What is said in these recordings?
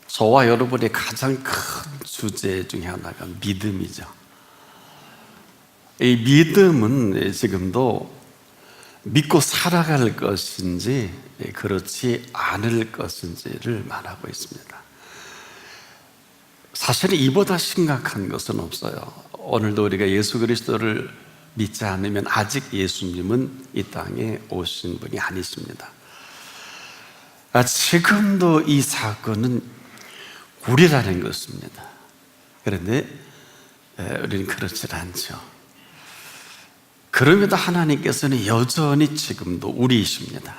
저와 여러분의 가장 큰 주제 중에 하나가 믿음이죠. 이 믿음은 지금도 믿고 살아갈 것인지 그렇지 않을 것인지를 말하고 있습니다. 사실은 이보다 심각한 것은 없어요. 오늘도 우리가 예수 그리스도를 믿지 않으면 아직 예수님은 이 땅에 오신 분이 아니십니다. 지금도 이 사건은 우리라는 것입니다. 그런데 우리는 그렇지 않죠. 그럼에도 하나님께서는 여전히 지금도 우리이십니다.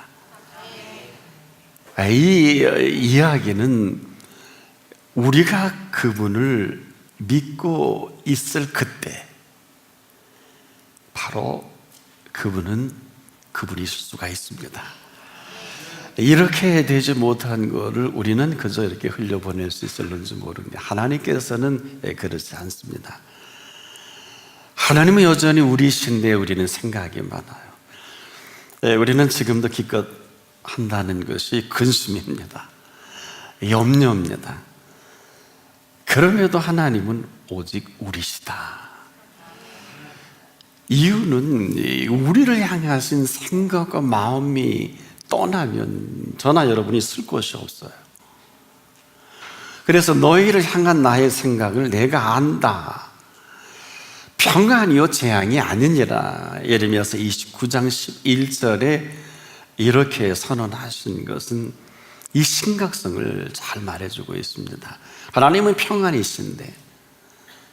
이 이야기는 우리가 그분을 믿고 있을 그때 바로 그분이실 수가 있습니다. 이렇게 되지 못한 것을 우리는 그저 이렇게 흘려보낼 수 있을는지 모릅니다. 하나님께서는 그렇지 않습니다. 하나님은 여전히 우리이신데 우리는 생각이 많아요. 우리는 지금도 기껏 한다는 것이 근심입니다. 염려입니다. 그럼에도 하나님은 오직 우리시다. 이유는 우리를 향하신 생각과 마음이 떠나면 저나 여러분이 쓸 곳이 없어요. 그래서 너희를 향한 나의 생각을 내가 안다. 평안이요 재앙이 아니니라. 예레미야서 29장 11절에 이렇게 선언하신 것은 이 심각성을 잘 말해주고 있습니다. 하나님은 평안이신데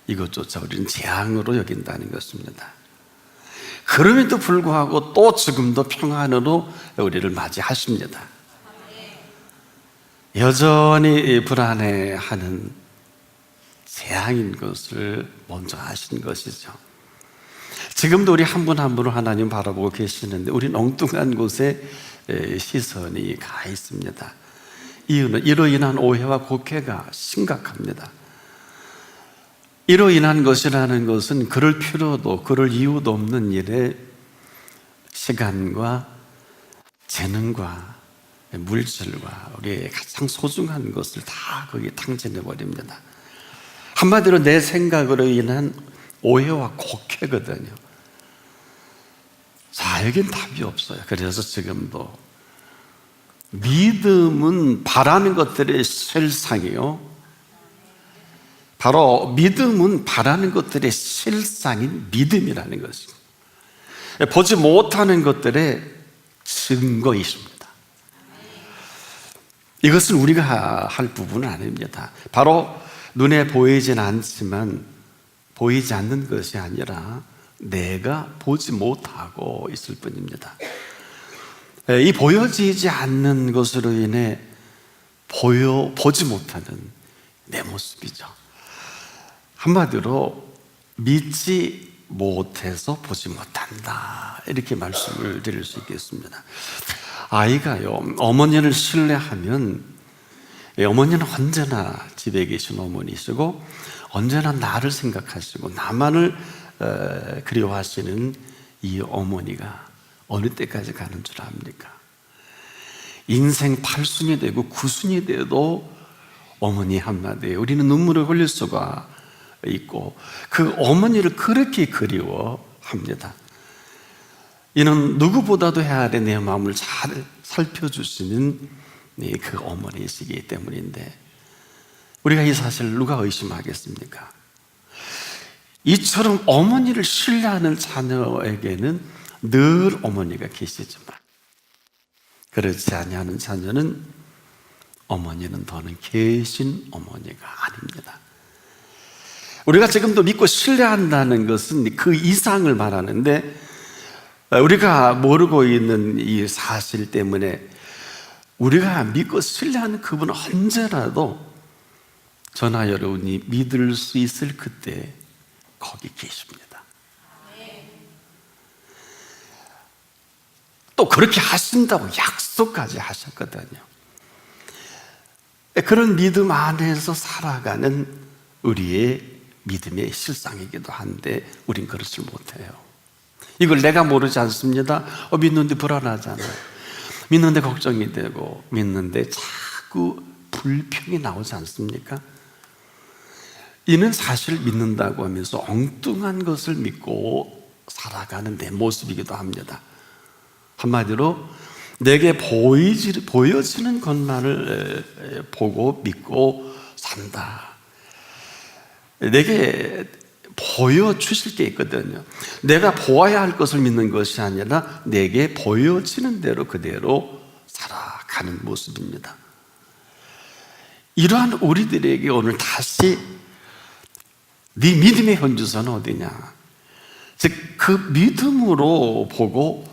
이것조차 우리는 재앙으로 여긴다는 것입니다. 그럼에도 불구하고 또 지금도 평안으로 우리를 맞이하십니다. 여전히 불안해하는 재앙인 것을 먼저 아신 것이죠. 지금도 우리 한 분 한 분을 하나님 바라보고 계시는데 우리는 엉뚱한 곳에 시선이 가 있습니다. 이유는 이로 인한 오해와 곡해가 심각합니다. 이로 인한 것이라는 것은 그럴 필요도 그럴 이유도 없는 일에 시간과 재능과 물질과 우리의 가장 소중한 것을 다 거기에 탕진해 버립니다. 한마디로 내 생각으로 인한 오해와 곡해거든요. 자, 여긴 답이 없어요. 그래서 지금도 믿음은 바라는 것들의 실상이요, 바로 믿음은 바라는 것들의 실상인 믿음이라는 것입니다. 보지 못하는 것들의 증거이십니다. 이것은 우리가 할 부분은 아닙니다. 바로 눈에 보이진 않지만 보이지 않는 것이 아니라 내가 보지 못하고 있을 뿐입니다. 이 보여지지 않는 것으로 인해 보지 못하는 내 모습이죠. 한마디로 믿지 못해서 보지 못한다, 이렇게 말씀을 드릴 수 있겠습니다. 아이가요, 어머니를 신뢰하면 어머니는 언제나 집에 계신 어머니시고 언제나 나를 생각하시고 나만을 그리워하시는 이 어머니가 어느 때까지 가는 줄 압니까? 인생 8순이 되고 9순이 돼도 어머니 한마디에 우리는 눈물을 흘릴 수가 있고 그 어머니를 그렇게 그리워합니다. 이는 누구보다도 해야 될 내 마음을 잘 살펴주시는 그 어머니이시기 때문인데 우리가 이 사실을 누가 의심하겠습니까? 이처럼 어머니를 신뢰하는 자녀에게는 늘 어머니가 계시지만 그렇지 아니하는 자녀는 어머니는 더는 계신 어머니가 아닙니다. 우리가 지금도 믿고 신뢰한다는 것은 그 이상을 말하는데 우리가 모르고 있는 이 사실 때문에 우리가 믿고 신뢰하는 그분은 언제라도 저나 여러분이 믿을 수 있을 그때 거기 계십니다. 또 그렇게 하신다고 약속까지 하셨거든요. 그런 믿음 안에서 살아가는 우리의 믿음의 실상이기도 한데 우린 그렇지 못해요. 이걸 내가 모르지 않습니다. 믿는데 불안하잖아요. 믿는데 걱정이 되고 믿는데 자꾸 불평이 나오지 않습니까? 이는 사실 믿는다고 하면서 엉뚱한 것을 믿고 살아가는 내 모습이기도 합니다. 한마디로 내게 보여지는 것만을 보고 믿고 산다. 내게 보여주실 게 있거든요. 내가 보아야 할 것을 믿는 것이 아니라 내게 보여지는 대로 그대로 살아가는 모습입니다. 이러한 우리들에게 오늘 다시 네 믿음의 현주소는 어디냐? 즉 그 믿음으로 보고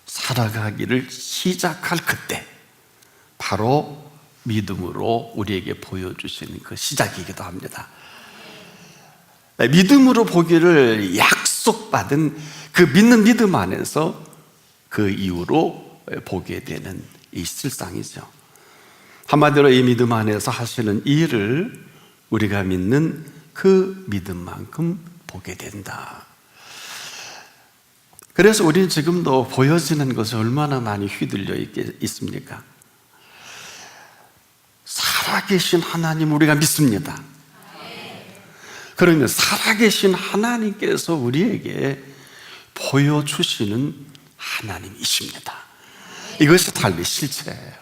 살아가기를 시작할 그때 바로 믿음으로 우리에게 보여주시는 그 시작이기도 합니다. 믿음으로 보기를 약속받은 그 믿는 믿음 안에서 그 이후로 보게 되는 이 실상이죠. 한마디로 이 믿음 안에서 하시는 일을 우리가 믿는 그 믿음만큼 보게 된다. 그래서 우리는 지금도 보여지는 것에 얼마나 많이 휘둘려 있습니까? 살아계신 하나님 우리가 믿습니다. 그러면 살아계신 하나님께서 우리에게 보여주시는 하나님이십니다. 이것이 달리 실체예요.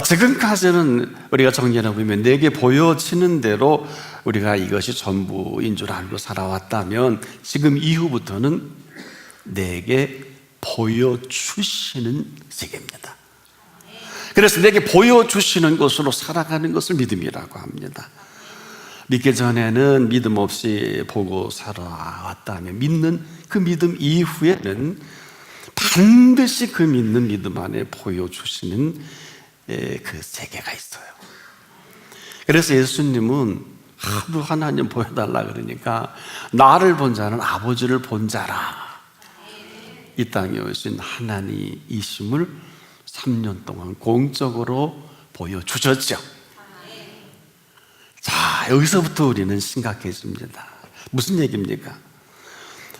지금까지는 우리가 정리해 보면 내게 보여지는 대로 우리가 이것이 전부인 줄 알고 살아왔다면 지금 이후부터는 내게 보여주시는 세계입니다. 그래서 내게 보여주시는 것으로 살아가는 것을 믿음이라고 합니다. 믿기 전에는 믿음 없이 보고 살아왔다면 믿는 그 믿음 이후에는 반드시 그 믿는 믿음 안에 보여주시는 그 세계가 있어요. 그래서 예수님은 하도 하나님 보여달라 그러니까 나를 본 자는 아버지를 본 자라. 이 땅에 오신 하나님이심을 3년 동안 공적으로 보여주셨죠. 자, 여기서부터 우리는 심각해집니다. 무슨 얘기입니까?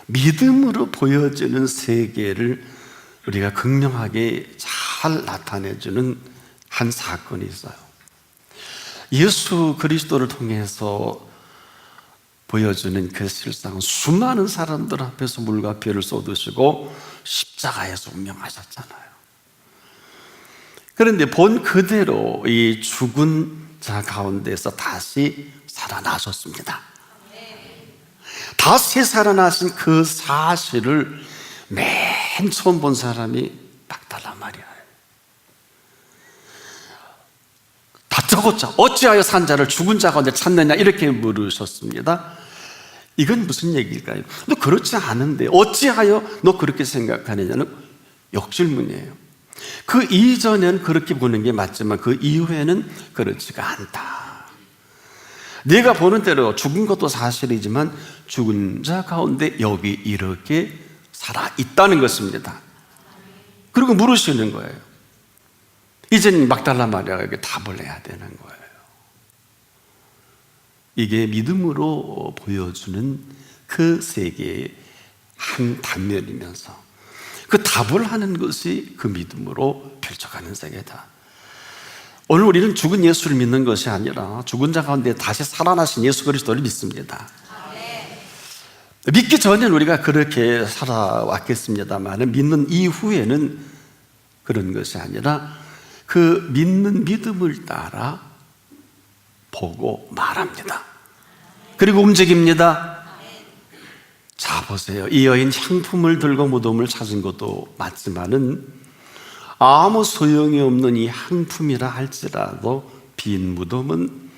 믿음으로 보여지는 세계를 우리가 극명하게 잘 나타내주는 한 사건이 있어요. 예수 그리스도를 통해서 보여주는 그 실상은 수많은 사람들 앞에서 물과 피를 쏟으시고 십자가에서 운명하셨잖아요. 그런데 본 그대로 이 죽은 자 가운데서 다시 살아나셨습니다. 다시 살아나신 그 사실을 맨 처음 본 사람이 막달라 마리아예요. 다짜고짜 어찌하여 산 자를 죽은 자 가운데 찾느냐 이렇게 물으셨습니다. 이건 무슨 얘기일까요? 너 그렇지 않은데 어찌하여 너 그렇게 생각하느냐는 역질문이에요. 그 이전에는 그렇게 보는 게 맞지만 그 이후에는 그렇지가 않다. 네가 보는 대로 죽은 것도 사실이지만 죽은 자 가운데 여기 이렇게 살아있다는 것입니다. 그리고 물으시는 거예요. 이제는 막달라 마리아에게 답을 해야 되는 거예요. 이게 믿음으로 보여주는 그 세계의 한 단면이면서 그 답을 하는 것이 그 믿음으로 펼쳐가는 세계다. 오늘 우리는 죽은 예수를 믿는 것이 아니라 죽은 자 가운데 다시 살아나신 예수 그리스도를 믿습니다. 믿기 전에는 우리가 그렇게 살아왔겠습니다만 믿는 이후에는 그런 것이 아니라 그 믿는 믿음을 따라 보고 말합니다. 그리고 움직입니다. 자, 보세요. 이 여인 향품을 들고 무덤을 찾은 것도 맞지만은 아무 소용이 없는 이 향품이라 할지라도 빈 무덤은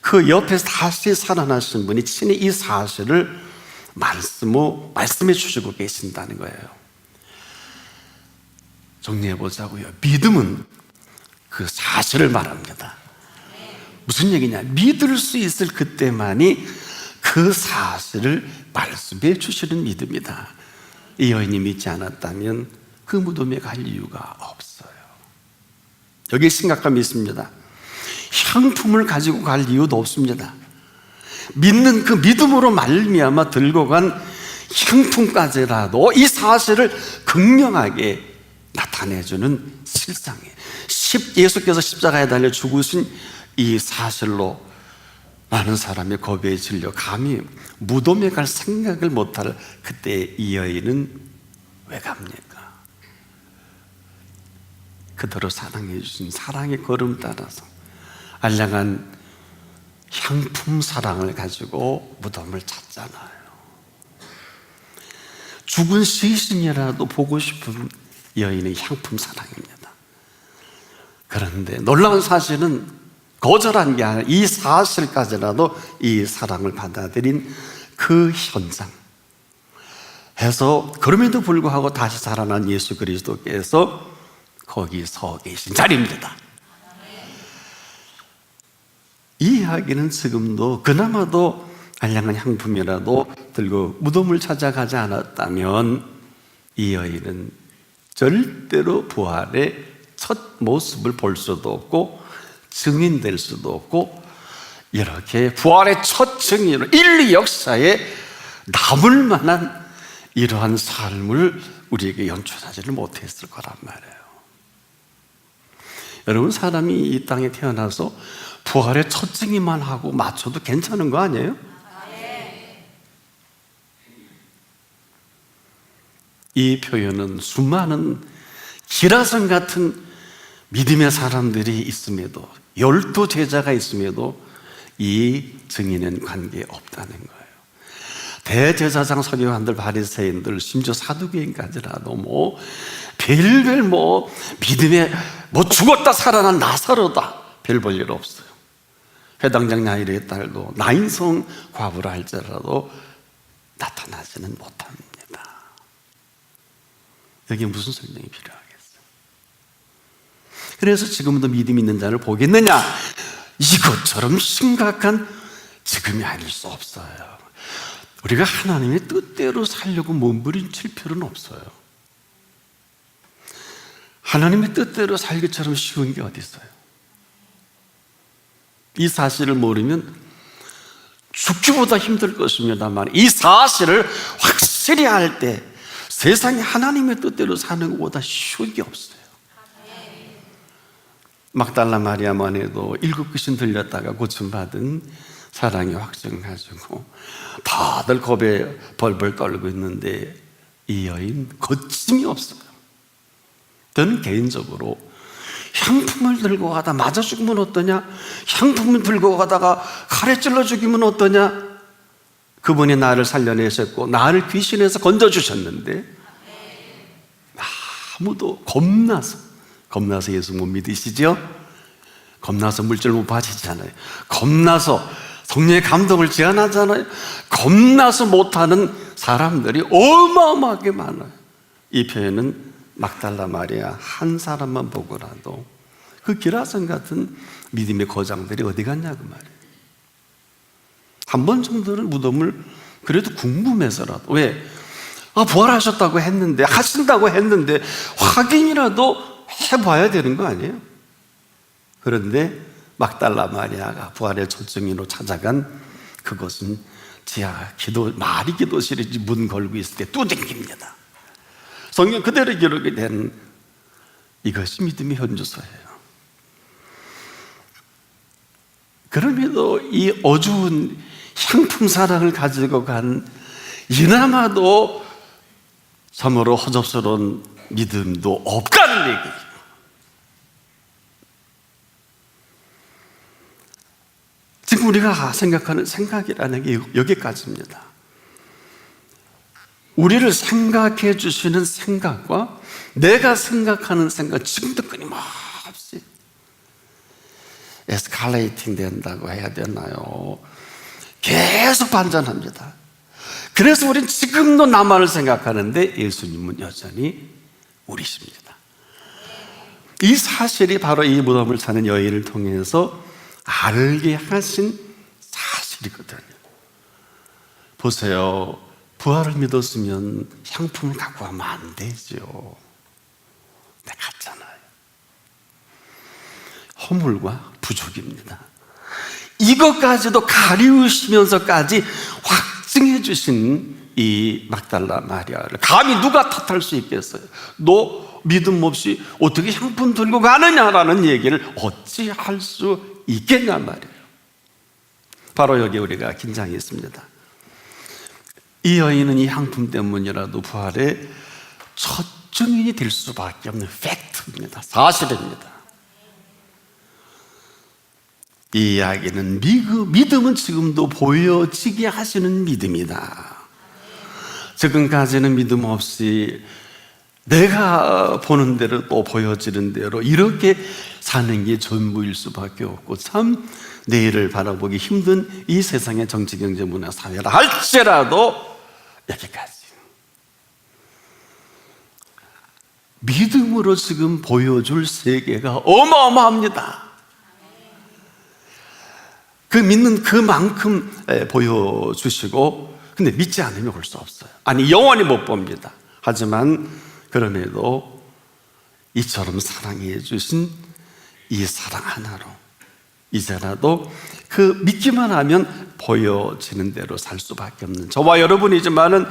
그 옆에서 다시 살아나신 분이 친히 이 사실을 말씀해 주시고 계신다는 거예요. 정리해 보자고요. 믿음은 그 사실을 말합니다. 무슨 얘기냐? 믿을 수 있을 그때만이 그 사실을 말씀해 주시는 믿음이다. 이 여인이 믿지 않았다면 그 무덤에 갈 이유가 없어요. 여기에 심각함이 있습니다. 향품을 가지고 갈 이유도 없습니다. 믿는 그 믿음으로 말미암아 들고 간 향품까지라도 이 사실을 극명하게 나타내주는 실상이에요. 예수께서 십자가에 달려 죽으신 이 사실로 많은 사람이 겁에 질려 감히 무덤에 갈 생각을 못할 그때 이 여인은 왜 갑니까? 그대로 사랑해 주신 사랑의 걸음 따라서 알량한 향품 사랑을 가지고 무덤을 찾잖아요. 죽은 시신이라도 보고 싶은 여인의 향품 사랑입니다. 그런데 놀라운 사실은 거절한 게 아니라 이 사실까지라도 이 사랑을 받아들인 그 현장 해서 그럼에도 불구하고 다시 살아난 예수 그리스도께서 거기 서 계신 자리입니다. 이 이야기는 지금도 그나마도 알량한 향품이라도 들고 무덤을 찾아가지 않았다면 이 여인은 절대로 부활의 첫 모습을 볼 수도 없고 증인될 수도 없고 이렇게 부활의 첫 증인으로 인류 역사에 남을 만한 이러한 삶을 우리에게 연출하지를 못했을 거란 말이에요. 여러분, 사람이 이 땅에 태어나서 부활의 첫 증인만 하고 맞춰도 괜찮은 거 아니에요? 이 표현은 수많은 기라성 같은 믿음의 사람들이 있음에도 12 제자가 있음에도 이 증인은 관계없다는 거예요. 대제사장 서기관들 바리새인들 심지어 사두개인까지라도 별별 믿음에 죽었다 살아난 나사로다 별 볼 일 없어요. 회당장 야이르의 딸도 나인성 과부라 할지라도 나타나지는 못합니다. 여기에 무슨 설명이 필요하겠어요? 그래서 지금도 믿음 있는 자를 보겠느냐? 이것처럼 심각한 지금이 아닐 수 없어요. 우리가 하나님의 뜻대로 살려고 몸부림칠 필요는 없어요. 하나님의 뜻대로 살기처럼 쉬운 게 어디 있어요? 이 사실을 모르면 죽기보다 힘들 것입니다만 이 사실을 확실히 알 때 세상에 하나님의 뜻대로 사는 것보다 쉬운 게 없어요. 막달라 마리아만 해도 7 귀신 들렸다가 고침받은 사랑의 확증 가지고 다들 겁에 벌벌 떨고 있는데 이 여인 거침이 없어요. 저는 개인적으로 향품을 들고 가다 맞아 죽으면 어떠냐? 향품을 들고 가다가 칼에 찔러 죽이면 어떠냐? 그분이 나를 살려내셨고 나를 귀신에서 건져주셨는데 아무도 겁나서 예수 못 믿으시죠? 겁나서 물질 못 받으시잖아요. 겁나서 성령의 감동을 제한하잖아요. 겁나서 못하는 사람들이 어마어마하게 많아요. 이 표현은 막달라 마리아 한 사람만 보고라도 그 기라성 같은 믿음의 거장들이 어디 갔냐고 말이에요. 한 번 정도는 무덤을 그래도 궁금해서라도 왜? 부활하셨다고 했는데 하신다고 했는데 확인이라도 해봐야 되는 거 아니에요? 그런데 막달라 마리아가 부활의 첫 증인으로 찾아간 그것은 지하 마리 기도실에 문 걸고 있을 때 뚜댕깁니다. 성경 그대로 기록이 된 이것이 믿음의 현주소예요. 그럼에도 이 어두운 향품 사랑을 가지고 간 이나마도 참으로 허접스러운 믿음도 없다는 얘기예요. 지금 우리가 생각하는 생각이라는 게 여기까지입니다. 우리를 생각해 주시는 생각과 내가 생각하는 생각 지금도 끊임없이 에스컬레이팅 된다고 해야 되나요? 계속 반전합니다. 그래서 우리는 지금도 나만을 생각하는데 예수님은 여전히 우리십니다. 이 사실이 바로 이 무덤을 찾는 여인을 통해서 알게 하신 사실이거든요. 보세요. 부활을 믿었으면 향품을 갖고 가면 안 되죠. 근데 갔잖아요. 허물과 부족입니다. 이것까지도 가리우시면서까지 확증해 주신 이 막달라 마리아를 감히 누가 탓할 수 있겠어요? 너 믿음 없이 어떻게 향품 들고 가느냐라는 얘기를 어찌 할 수 있겠냐 말이에요. 바로 여기 우리가 긴장이 있습니다. 이 여인은 이 향품 때문이라도 부활의 첫 증인이 될 수밖에 없는 팩트입니다. 사실입니다. 이 이야기는 믿음은 지금도 보여지게 하시는 믿음이다. 지금까지는 믿음 없이 내가 보는 대로 또 보여지는 대로 이렇게 사는 게 전부일 수밖에 없고, 참 내일을 바라보기 힘든 이 세상의 정치, 경제, 문화, 사회라 할지라도 여기까지 믿음으로 지금 보여줄 세계가 어마어마합니다. 그 믿는 그만큼 보여주시고, 근데 믿지 않으면 볼 수 없어요. 아니, 영원히 못 봅니다. 하지만 그럼에도 이처럼 사랑해 주신 이 사랑 하나로 이제라도 그 믿기만 하면 보여지는 대로 살 수밖에 없는 저와 여러분이지만은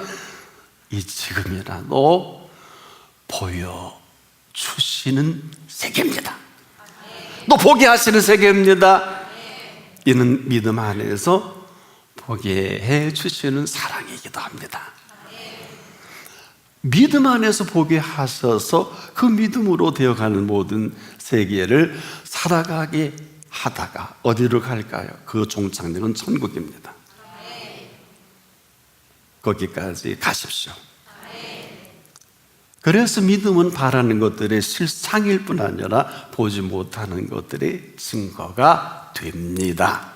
이 지금이라도 보여주시는 세계입니다. 또 보게 하시는 세계입니다. 이는 믿음 안에서 보게 해 주시는 사랑이기도 합니다. 믿음 안에서 보게 하셔서 그 믿음으로 되어가는 모든 세계를 살아가게 하다가 어디로 갈까요? 그 종착역은 천국입니다. 거기까지 가십시오. 그래서 믿음은 바라는 것들의 실상일 뿐 아니라 보지 못하는 것들의 증거가 됩니다.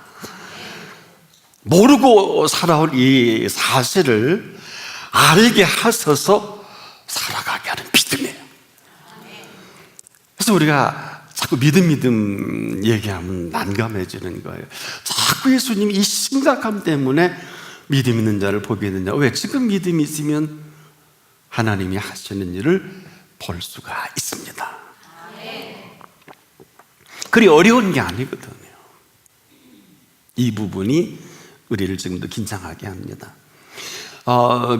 모르고 살아올 이 사실을 알게 하셔서 살아가게 하는 믿음이에요. 그래서 우리가 자꾸 믿음 얘기하면 난감해지는 거예요. 자꾸 예수님이 이 심각함 때문에 믿음 있는 자를 보게 되냐. 왜? 지금 믿음이 있으면 하나님이 하시는 일을 볼 수가 있습니다. 그리 어려운 게 아니거든요. 이 부분이 우리를 지금도 긴장하게 합니다.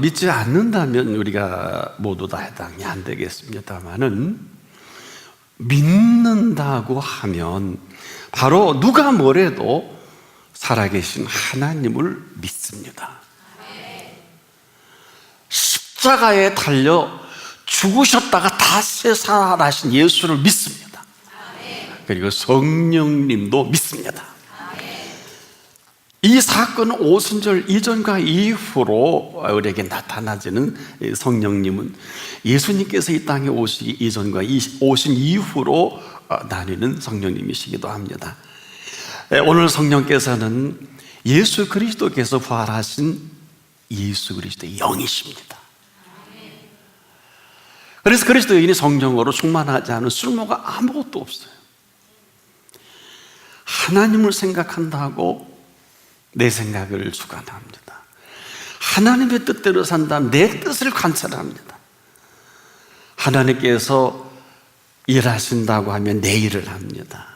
믿지 않는다면 우리가 모두 다 해당이 안 되겠습니다만은, 믿는다고 하면 바로 누가 뭐래도 살아계신 하나님을 믿습니다. 십자가에 달려 죽으셨다가 다시 살아나신 예수를 믿습니다. 그리고 성령님도 믿습니다. 이 사건은 오순절 이전과 이후로 우리에게 나타나지는 성령님은 예수님께서 이 땅에 오시기 이전과 오신 이후로 나뉘는 성령님이시기도 합니다. 오늘 성령께서는 예수 그리스도께서 부활하신 예수 그리스도의 영이십니다. 그래서 그리스도의 영이 성령으로 충만하지 않은 쓸모가 아무것도 없어요. 하나님을 생각한다고 내 생각을 주관합니다. 하나님의 뜻대로 산다면 내 뜻을 관찰합니다. 하나님께서 일하신다고 하면 내 일을 합니다.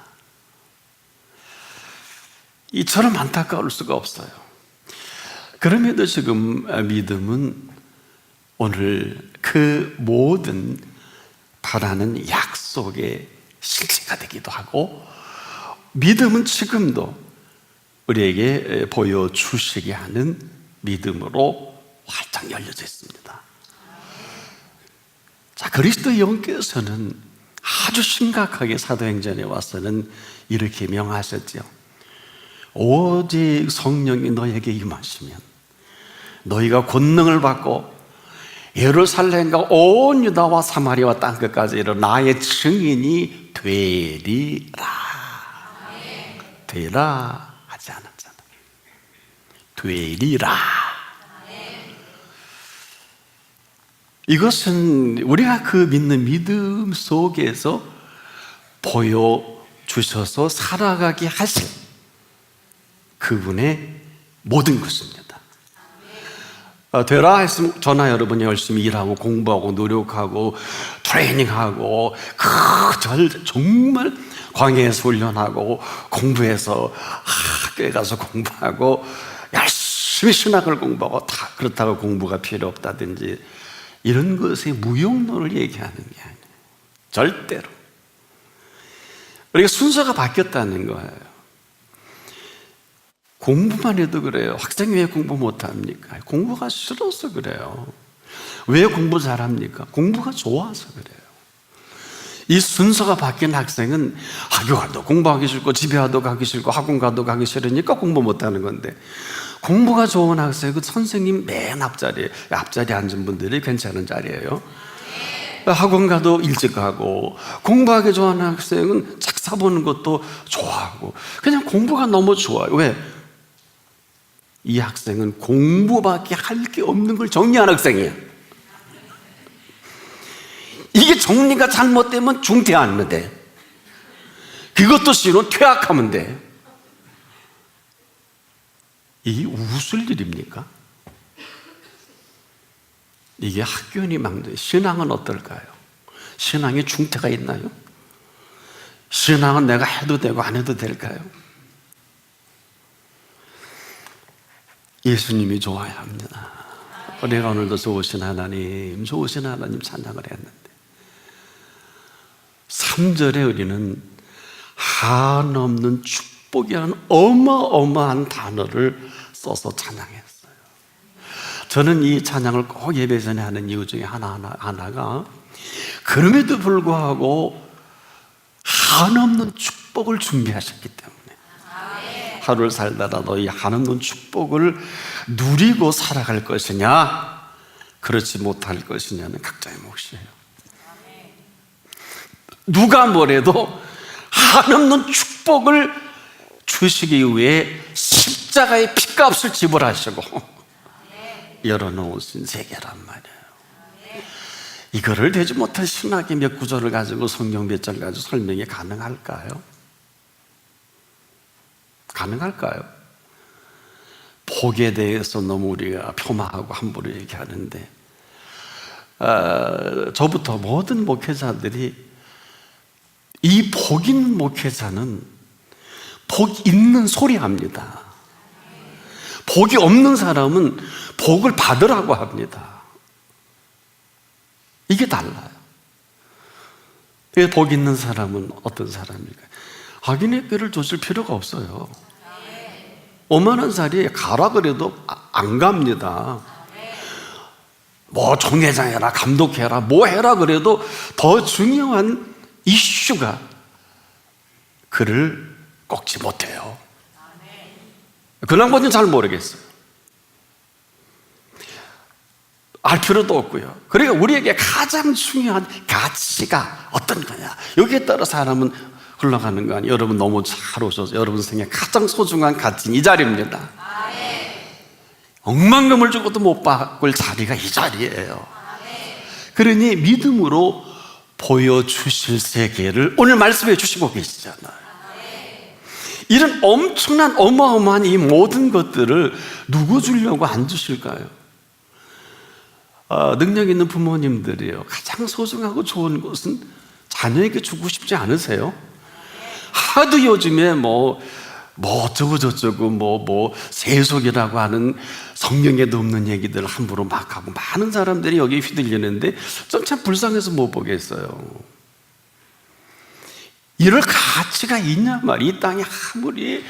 이처럼 안타까울 수가 없어요. 그럼에도 지금 믿음은 오늘 그 모든 바라는 약속의 실체가 되기도 하고, 믿음은 지금도 우리에게 보여주시게 하는 믿음으로 활짝 열려져 있습니다. 자, 그리스도의 영께서는 아주 심각하게 사도행전에 와서는 이렇게 명하셨죠. 오직 성령이 너에게 임하시면 너희가 권능을 받고 예루살렘과 온 유다와 사마리아와 땅끝까지 이르러 나의 증인이 되리라. 되라 하지 않았잖아. 되리라. 이것은 우리가 그 믿는 믿음 속에서 보여주셔서 살아가게 하실 그분의 모든 것입니다. 되라 했으면 저나 여러분이 열심히 일하고 공부하고 노력하고 트레이닝하고 정말 광야에서 훈련하고 공부해서 학교에 가서 공부하고 열심히 신학을 공부하고 다 그렇다고 공부가 필요 없다든지 이런 것의 무용론을 얘기하는 게 아니에요. 절대로. 우리가 순서가 바뀌었다는 거예요. 공부만 해도 그래요. 학생이 왜 공부 못합니까? 공부가 싫어서 그래요. 왜 공부 잘합니까? 공부가 좋아서 그래요. 이 순서가 바뀐 학생은 학교 가도 공부하기 싫고 집에 가도 가기 싫고 학원 가도 가기 싫으니까 공부 못하는 건데, 공부가 좋은 학생은 선생님 맨 앞자리에, 앞자리에 앉은 분들이 괜찮은 자리예요. 학원 가도 일찍 가고, 공부하기 좋아하는 학생은 책 사보는 것도 좋아하고, 그냥 공부가 너무 좋아요. 왜? 이 학생은 공부밖에 할 게 없는 걸 정리한 학생이에요. 이게 정리가 잘못되면 중퇴하면 돼. 그것도 싫으면 퇴학하면 돼. 이게 웃을 일입니까? 이게 학교니 망대. 신앙은 어떨까요? 신앙에 중퇴가 있나요? 신앙은 내가 해도 되고 안 해도 될까요? 예수님이 좋아야 합니다. 우리가 오늘도 좋으신 하나님 찬양을 했는데, 3절에 우리는 한없는 축복이라는 어마어마한 단어를 써서 찬양했어요. 저는 이 찬양을 꼭 예배 전에 하는 이유 중에 하나가, 그럼에도 불구하고 한없는 축복을 준비하셨기 때문에, 하루를 살다가도 이 한없는 축복을 누리고 살아갈 것이냐, 그렇지 못할 것이냐는 각자의 몫이에요. 누가 뭐래도 한없는 축복을 주시기 위해 십자가의 핏값을 지불하시고 열어놓으신 세계란 말이에요. 이거를 되지 못할 신학의 몇 구절을 가지고, 성경 몇 절 가지고 설명이 가능할까요? 가능할까요? 복에 대해서 너무 우리가 폄하하고 함부로 얘기하는데, 저부터 모든 목회자들이, 이 복 있는 목회자는 복 있는 소리 합니다. 복이 없는 사람은 복을 받으라고 합니다. 이게 달라요. 복 있는 사람은 어떤 사람입니까? 자기네 꾀를 줬을 필요가 없어요. 오만한 자리에 가라 그래도 안 갑니다. 뭐 총회장해라, 감독해라, 뭐 해라 그래도 더 중요한 이슈가 그를 꺾지 못해요. 그런 건지 잘 모르겠어요. 알 필요도 없고요. 그러니까 우리에게 가장 중요한 가치가 어떤 거냐, 여기에 따라 사람은 흘러가는 거 아니에요. 여러분 너무 잘 오셔서 여러분 생에 가장 소중한 가치는 이 자리입니다. 억만금을 주고도 못 바꿀 자리가 이 자리예요. 그러니 믿음으로 보여주실 세계를 오늘 말씀해 주시고 계시잖아요. 이런 엄청난 어마어마한 이 모든 것들을 누구 주려고 안 주실까요? 능력 있는 부모님들이요, 가장 소중하고 좋은 것은 자녀에게 주고 싶지 않으세요? 하도 요즘에 뭐 어쩌고 저쩌고 세속이라고 하는 성경에도 없는 얘기들 함부로 막 하고 많은 사람들이 여기에 휘둘리는데 좀 참 불쌍해서 못 보겠어요. 이럴 가치가 있냐 말이야. 이 땅에 아무리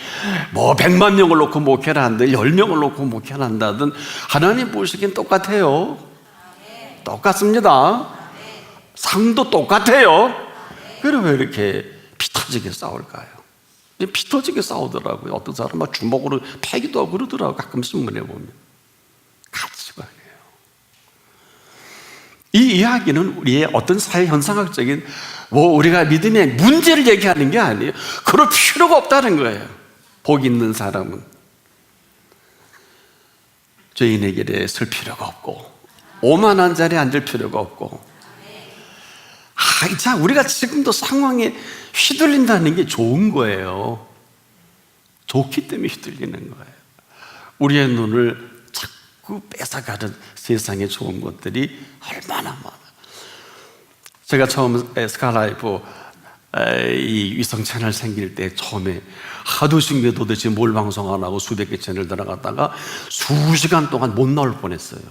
100만 명을 놓고 목회를 한들 10명을 놓고 목회를 한다든 하나님 보시기엔 똑같아요. 똑같습니다. 상도 똑같아요. 그래 왜 이렇게 피 터지게 싸울까요? 피 터지게 싸우더라고요. 어떤 사람은 막 주먹으로 패기도 하고 그러더라고요. 가끔 신문에 보면. 가치관이에요. 이 이야기는 우리의 어떤 사회 현상학적인 우리가 믿음의 문제를 얘기하는 게 아니에요. 그럴 필요가 없다는 거예요. 복 있는 사람은 죄인의 길에 설 필요가 없고, 오만한 자리에 앉을 필요가 없고. 자, 우리가 지금도 상황에 휘둘린다는 게 좋은 거예요. 좋기 때문에 휘둘리는 거예요. 우리의 눈을 자꾸 뺏어가는 세상에 좋은 것들이 얼마나 많아. 제가 처음 스카라이프 이 위성 채널 생길 때 처음에 하도 신기해 도대체 뭘 방송 안 하고 수백 개 채널 들어갔다가 수시간 동안 못 나올 뻔했어요.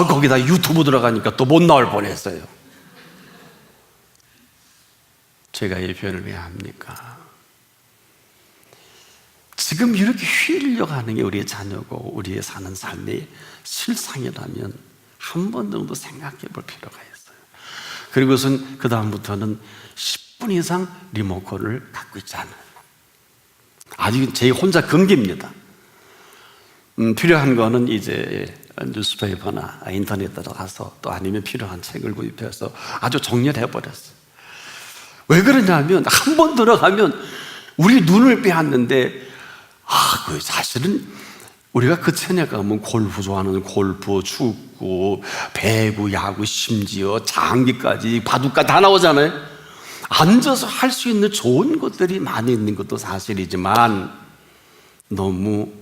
거기다 유튜브 들어가니까 또 못 나올 뻔했어요. 제가 이 표현을 왜 합니까? 지금 이렇게 휘리려고 하는 게 우리의 자녀고 우리의 사는 삶의 실상이라면 한 번 정도 생각해 볼 필요가 있어요. 그리고선 그 다음부터는 10분 이상 리모컨을 갖고 있지 않아요. 아직 제 혼자 금기입니다. 필요한 거는 이제 뉴스페이퍼나 인터넷 들어가서 또 아니면 필요한 책을 구입해서 아주 정리를 해버렸어요. 왜 그러냐면 한 번 들어가면 우리 눈을 빼앗는데 그 사실은 우리가 그 채널 가면 골프 좋아하는 골프, 축구, 배구, 야구, 심지어 장기까지 바둑까지 다 나오잖아요. 앉아서 할 수 있는 좋은 것들이 많이 있는 것도 사실이지만 너무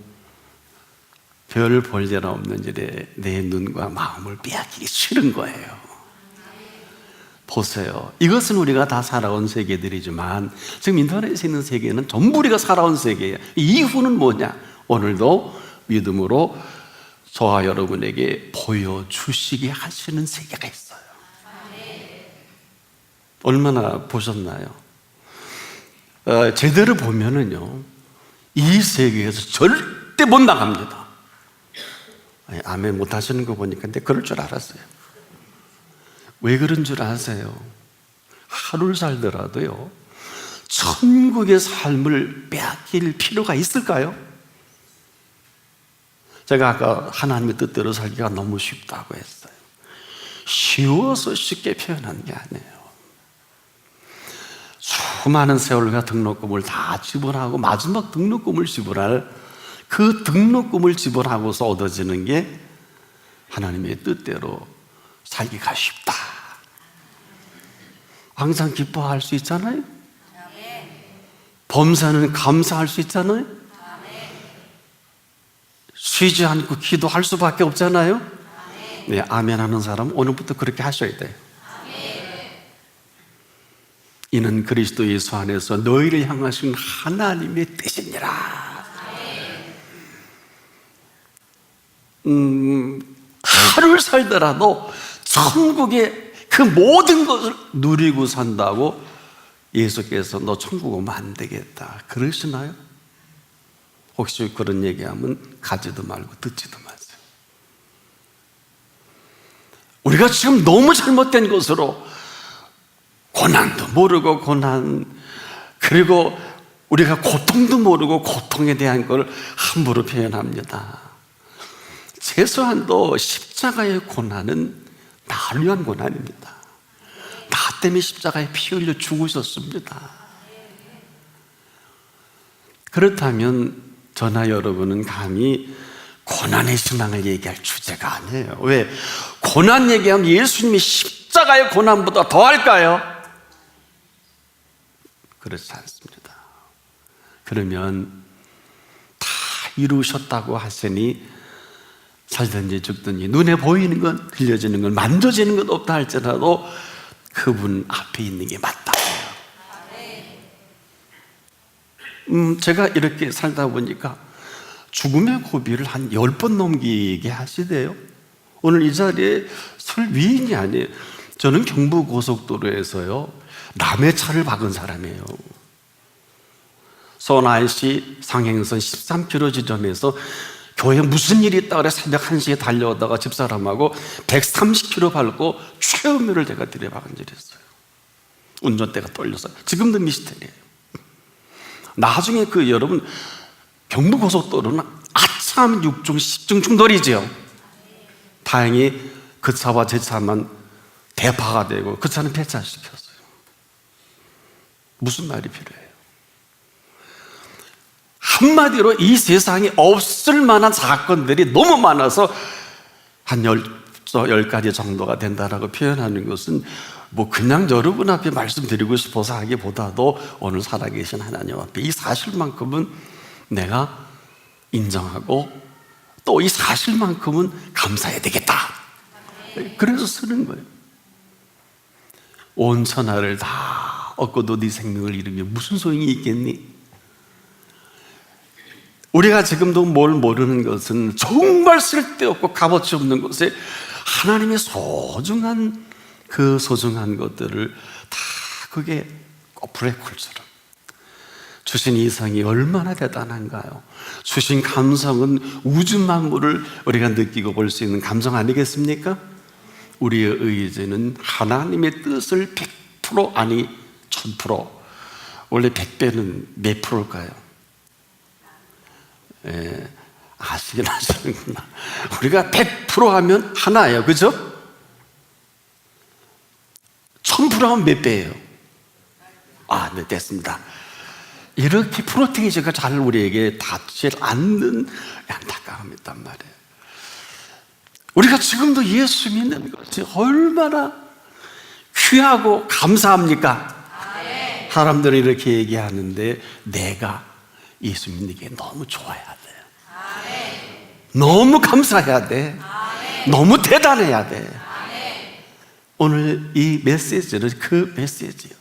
별 볼 일 없는 일에 내 눈과 마음을 빼앗기기 싫은 거예요. 보세요. 이것은 우리가 다 살아온 세계들이지만 지금 인터넷에 있는 세계는 전부 우리가 살아온 세계예요. 이유는 뭐냐? 오늘도 믿음으로 저와 여러분에게 보여주시게 하시는 세계가 있어요. 얼마나 보셨나요? 제대로 보면은요, 이 세계에서 절대 못 나갑니다. 아멘 못 하시는 거 보니까 근데 그럴 줄 알았어요. 왜 그런 줄 아세요? 하루를 살더라도요, 천국의 삶을 빼앗길 필요가 있을까요? 제가 아까 하나님의 뜻대로 살기가 너무 쉽다고 했어요. 쉬워서 쉽게 표현한 게 아니에요. 수많은 세월과 등록금을 다 지불하고 마지막 등록금을 지불할 그 등록금을 지불하고서 얻어지는 게 하나님의 뜻대로 살기가 쉽다. 항상 기뻐할 수 있잖아요. 범사는 감사할 수 있잖아요. 쉬지 않고 기도할 수밖에 없잖아요. 네, 아멘 하는 사람은 오늘부터 그렇게 하셔야 돼요. 이는 그리스도 예수 안에서 너희를 향하신 하나님의 뜻이니라. 하루를 살더라도 천국의 그 모든 것을 누리고 산다고 예수께서 너 천국 오면 안 되겠다 그러시나요? 혹시 그런 얘기하면 가지도 말고 듣지도 마세요. 우리가 지금 너무 잘못된 것으로 고난도 모르고 그리고 우리가 고통도 모르고 고통에 대한 걸 함부로 표현합니다. 최소한도 십자가의 고난은 나를 위한 고난입니다. 나 때문에 십자가에 피 흘려 죽으셨습니다. 그렇다면 저나 여러분은 감히 고난의 신앙을 얘기할 주제가 아니에요. 왜? 고난 얘기하면 예수님이 십자가의 고난보다 더 할까요? 그렇지 않습니다. 그러면 다 이루셨다고 하시니 살든지 죽든지 눈에 보이는 건, 들려지는 건, 만져지는 건 없다 할지라도 그분 앞에 있는 게 맞다고요. 제가 이렇게 살다 보니까 죽음의 고비를 한 10번 넘기게 하시대요. 오늘 이 자리에 설 위인이 아니에요. 저는 경부고속도로에서요, 남의 차를 박은 사람이에요. 서울IC 상행선 13km 지점에서 교회 무슨 일이 있다 그래 새벽 1시에 달려오다가 집사람하고 130km 밟고 최후면을 제가 들여박은 적이 있어요. 운전대가 떨려서. 지금도 미스터리예요. 나중에 여러분 경부고속도로는 아참 6중 10중 충돌이죠. 다행히 그 차와 제 차만 대파가 되고 그 차는 폐차시켰어요. 무슨 말이 필요해요? 한마디로 이 세상에 없을 만한 사건들이 너무 많아서 한 10가지 정도가 된다라고 표현하는 것은 그냥 여러분 앞에 말씀드리고 싶어서 하기보다도 오늘 살아계신 하나님 앞에 이 사실만큼은 내가 인정하고 또 이 사실만큼은 감사해야 되겠다. 그래서 쓰는 거예요. 온 천하를 다 얻고도 네 생명을 잃으면 무슨 소용이 있겠니? 우리가 지금도 뭘 모르는 것은 정말 쓸데없고 값어치 없는 것에 하나님의 소중한 그 소중한 것들을 다 그게 블랙홀처럼 주신 이성이 얼마나 대단한가요? 주신 감성은 우주 만물을 우리가 느끼고 볼 수 있는 감성 아니겠습니까? 우리의 의지는 하나님의 뜻을 100% 아니 1000%. 원래 100배는 몇 프로일까요? 아시긴 하시는구나. 우리가 100% 하면 하나예요, 그죠? 1000% 하면 몇 배예요? 네, 됐습니다. 이렇게 프로테이지가 잘 우리에게 닿지 않는 안타까움이 있단 말이에요. 우리가 지금도 예수 믿는 것이 얼마나 귀하고 감사합니까? 사람들은 이렇게 얘기하는데 내가 예수 믿는 게 너무 좋아야 돼요. 너무 감사해야 돼. 너무 대단해야 돼. 오늘 이 메시지는 그 메시지예요.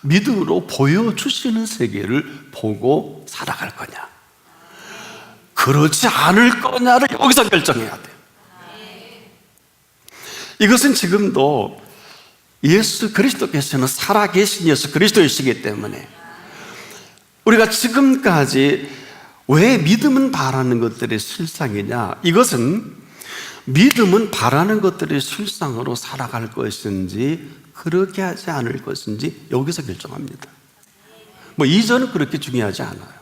믿음으로 보여주시는 세계를 보고 살아갈 거냐, 그렇지 않을 거냐를 여기서 결정해야 돼요. 이것은 지금도 예수 그리스도께서는 살아계신 예수 그리스도이시기 때문에 우리가 지금까지 왜 믿음은 바라는 것들의 실상이냐, 이것은 믿음은 바라는 것들의 실상으로 살아갈 것인지 그렇게 하지 않을 것인지 여기서 결정합니다. 이전은 그렇게 중요하지 않아요.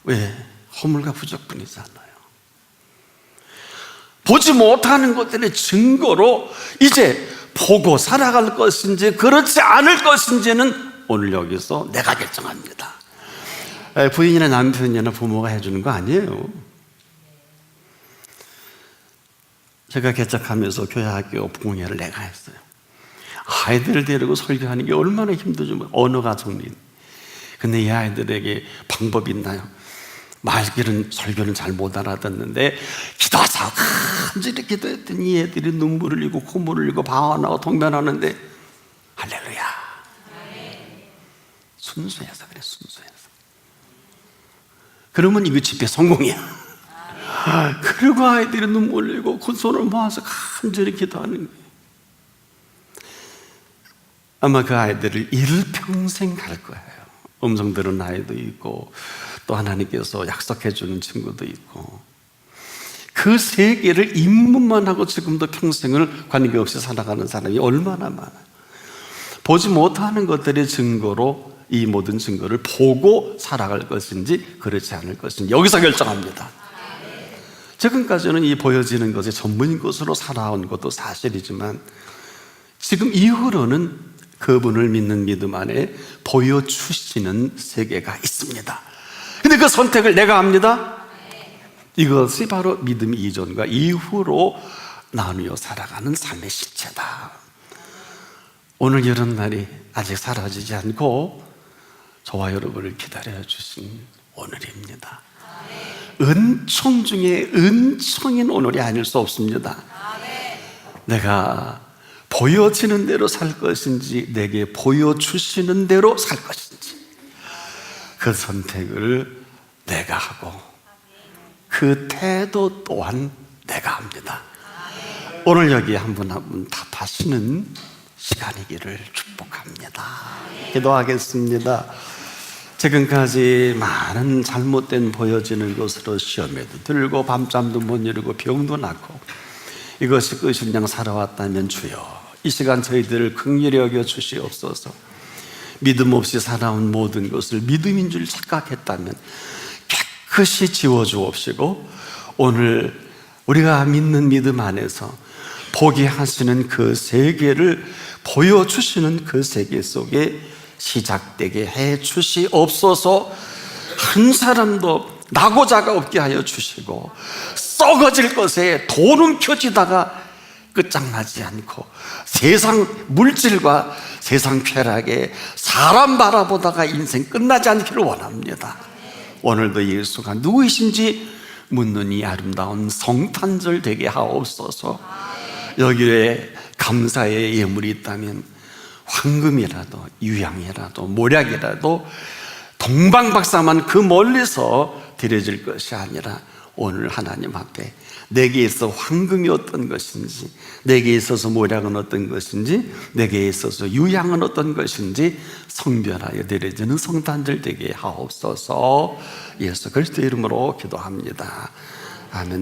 왜? 허물과 부족뿐이잖아요. 보지 못하는 것들의 증거로 이제 보고 살아갈 것인지 그렇지 않을 것인지는 오늘 여기서 내가 결정합니다. 부인이나 남편이나 부모가 해주는 거 아니에요. 제가 개척하면서 교회학교 부흥회를 내가 했어요. 아이들을 데리고 설교하는 게 얼마나 힘들죠. 언어가 정리. 근데 이 아이들에게 방법이 있나요? 말귀는 설교는 잘 못 알아듣는데 기도하자 간절히 기도했더니 애들이 눈물을 흘리고 콧물을 흘리고 방언하고 통변하는데 할렐루야. 순수해서 그래, 순수해서. 그러면 이거 집회 성공이야. 그리고 아이들이 눈물 흘리고 그 손을 모아서 간절히 기도하는 거예요. 아마 그 아이들을 일평생 갈 거예요. 음성 들은 아이도 있고 또 하나님께서 약속해 주는 친구도 있고, 그 세계를 입문만 하고 지금도 평생을 관계없이 살아가는 사람이 얼마나 많아요. 보지 못하는 것들의 증거로 이 모든 증거를 보고 살아갈 것인지 그렇지 않을 것인지 여기서 결정합니다. 지금까지는 이 보여지는 것에 전문인 것으로 살아온 것도 사실이지만 지금 이후로는 그분을 믿는 믿음 안에 보여주시는 세계가 있습니다. 근데 그 선택을 내가 합니다. 이것이 바로 믿음 이전과 이후로 나누어 살아가는 삶의 실체다. 오늘 이런 날이 아직 사라지지 않고 저와 여러분을 기다려주신 오늘입니다. 은총 중에 은총인 오늘이 아닐 수 없습니다. 내가 보여지는 대로 살 것인지 내게 보여주시는 대로 살 것인지 그 선택을 내가 하고 그 태도 또한 내가 합니다. 오늘 여기 한 분 한 분 답하시는 시간이기를 축복합니다. 기도하겠습니다. 지금까지 많은 잘못된 보여지는 것으로 시험에도 들고 밤잠도 못 이루고 병도 낳고 이것이 끝인 양 살아왔다면 주여 이 시간 저희들을 긍휼히 여겨 주시옵소서. 믿음 없이 살아온 모든 것을 믿음인 줄 착각했다면 깨끗이 지워주옵시고 오늘 우리가 믿는 믿음 안에서 보게 하시는 그 세계를 보여주시는 그 세계 속에 시작되게 해 주시옵소서. 한 사람도 낙오자가 없게 하여 주시고 썩어질 것에 도름 켜지다가 끝장나지 않고 세상 물질과 세상 쾌락에 사람 바라보다가 인생 끝나지 않기를 원합니다. 오늘도 예수가 누구이신지 묻는 이 아름다운 성탄절 되게 하옵소서. 여기에 감사의 예물이 있다면 황금이라도 유향이라도 모략이라도 동방박사만 그 멀리서 드려질 것이 아니라 오늘 하나님 앞에 내게 있어 황금이 어떤 것인지, 내게 있어서 모략은 어떤 것인지, 내게 있어서 유향은 어떤 것인지 성별하여 드려지는 성탄절 되게 하옵소서. 예수 그리스도의 이름으로 기도합니다. 아멘.